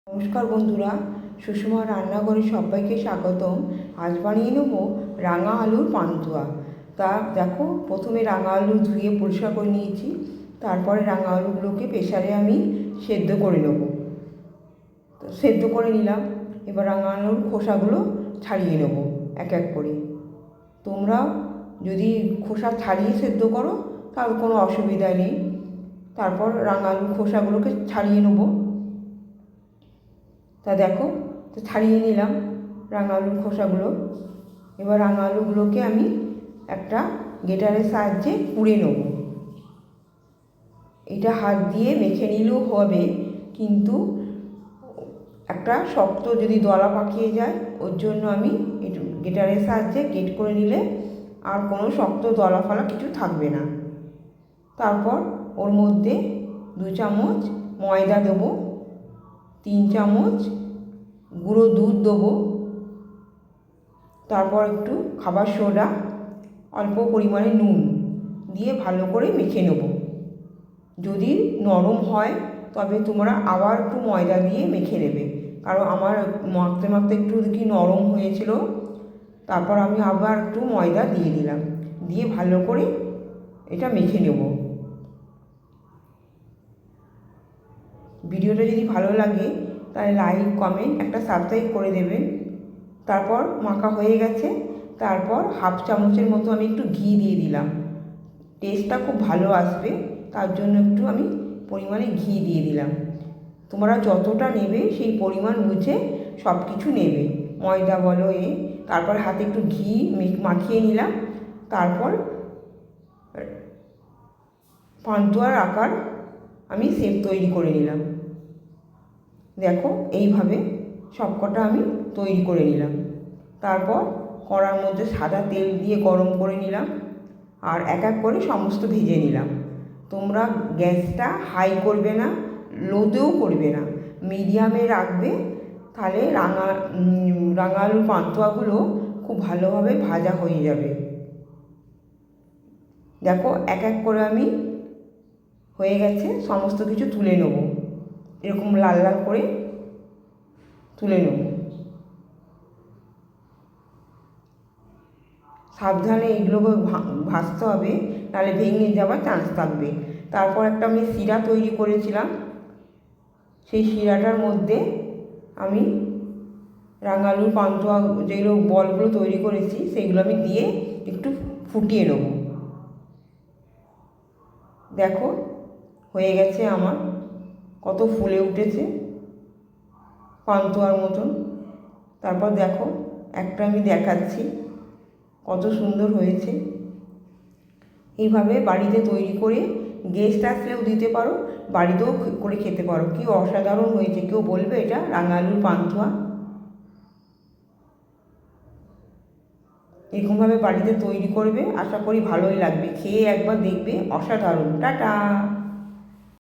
নমস্কার বন্ধুরা, সুষমা রান্নাঘরে সবাইকে স্বাগতম। আজ বানিয়ে নেব রাঙা আলুর পান্তুয়া। তা দেখো, প্রথমে রাঙা আলু ধুয়ে পরিষ্কার করে নিয়েছি। তারপরে রাঙা আলুগুলোকে প্রেসারে আমি সেদ্ধ করে নেব। সেদ্ধ করে নিলাম। এবার রাঙা আলুর খোসাগুলো ছাড়িয়ে নেব এক এক করে। তোমরা যদি খোসা ছাড়িয়ে সেদ্ধ করো তাহলে কোনো অসুবিধা নেই। তারপর রাঙা আলুর খোসাগুলোকে ছাড়িয়ে নেব। তা দেখো, তো ছাড়িয়ে নিলাম রাঙা আলুর খোসাগুলো। এবার রাঙা আলুগুলোকে আমি একটা গ্রেটারের সাহায্যে কুড়ে নেব। এটা হাত দিয়ে মেখে নিলেও হবে, কিন্তু একটা শক্ত যদি দলা পাকিয়ে যায়, ওর জন্য আমি একটু গ্রেটারের সাহায্যে গ্রেট করে নিলে আর কোনো শক্ত দলা ফলা কিছু থাকবে না। তারপর ওর মধ্যে 2 চামচ ময়দা দেবো, 3 চামচ গুঁড়ো দুধ দেবো, তারপর একটু খাবার সোডা, অল্প পরিমাণে নুন দিয়ে ভালো করে মেখে নেব। যদি নরম হয় তবে তোমরা আবার একটু ময়দা দিয়ে মেখে নেবে, কারণ আমার মাখতে মাখতে একটু দেখি নরম হয়েছিল। তারপর আমি আবার একটু ময়দা দিয়ে দিলাম, দিয়ে ভালো করে এটা মেখে নেব। ভিডিওটা যদি ভালো লাগে তাহলে লাইক, কমেন্ট, একটা সাবস্ক্রাইব করে দেবেন। তারপর মাখা হয়ে গেছে। তারপর হাফ চামচের মতো আমি একটু ঘি দিয়ে দিলাম। টেস্টটা খুব ভালো আসবে, তার জন্য একটু আমি পরিমাণে ঘি দিয়ে দিলাম। তোমরা যতটা নেবে সেই পরিমাণ বুঝে সব কিছু নেবে, ময়দা বলো তারপর হাতে একটু ঘি মাখিয়ে নিলাম। তারপর পান্তুয়ার আকার আমি শেপ তৈরি করে নিলাম। দেখো, এইভাবে সবকটা আমি তৈরি করে নিলাম। তারপর কড়ার মধ্যে সাদা তেল দিয়ে গরম করে নিলাম, আর এক এক করে সমস্ত ভেজে নিলাম। তোমরা গ্যাসটা হাই করবে না, লোতেও করবে না, মিডিয়ামে রাখবে। তাহলে রাঙা আলুর পান্তুয়াগুলো খুব ভালোভাবে ভাজা হয়ে যাবে। দেখো, এক এক করে আমি হয়ে গেছে, সমস্ত কিছু তুলে নেব। এরকম লাল লাল করে তুলে নেব। সাবধানে এইগুলোকে ভাজতে হবে, নাহলে ভেঙে যাওয়ার চান্স থাকবে। তারপর একটা আমি শিরা তৈরি করেছিলাম, সেই শিরাটার মধ্যে আমি রাঙা আলুর পান্তুয়া যেগুলো বলগুলো তৈরি করেছি সেইগুলো আমি দিয়ে একটু ফুটিয়ে নেব। দেখো, হয়ে গেছে আমার, কত ফুলে উঠেছে পান্তুয়ার মতন। তারপর দেখো, একটা আমি দেখাচ্ছি কত সুন্দর হয়েছে। এইভাবে বাড়িতে তৈরি করে গেস্ট আসলেও দিতে পারো, বাড়িতেও করে খেতে পারো। কি অসাধারণ হয়েছে, কেউ বলবে এটা রাঙা আলুর পান্তুয়া। এরকমভাবে বাড়িতে তৈরি করবে, আশা করি ভালোই লাগবে। খেয়ে একবার দেখবে, অসাধারণ। টাটা।